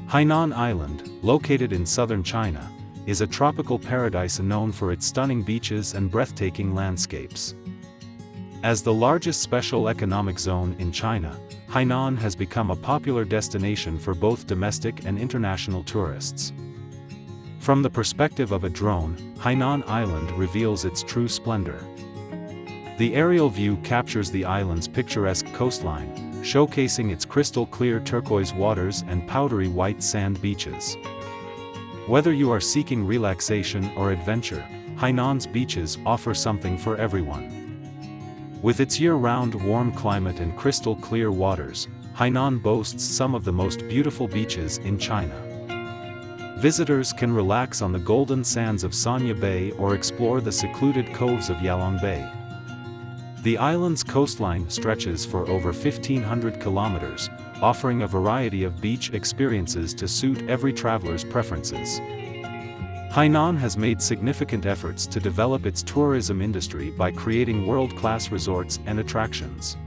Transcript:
Hainan Island, located in southern China, is a tropical paradise known for its stunning beaches and breathtaking landscapes. As the largest special economic zone in China, Hainan has become a popular destination for both domestic and international tourists. From the perspective of a drone, Hainan Island reveals its true splendor. The aerial view captures the island's picturesque coastline, showcasing its crystal-clear turquoise waters and powdery white sand beaches. Whether you are seeking relaxation or adventure, Hainan's beaches offer something for everyone. With its year-round warm climate and crystal-clear waters, Hainan boasts some of the most beautiful beaches in China. Visitors can relax on the golden sands of Sanya Bay or explore the secluded coves of Yalong Bay. The island's coastline stretches for over 1,500 kilometers, offering a variety of beach experiences to suit every traveler's preferences. Hainan has made significant efforts to develop its tourism industry by creating world-class resorts and attractions.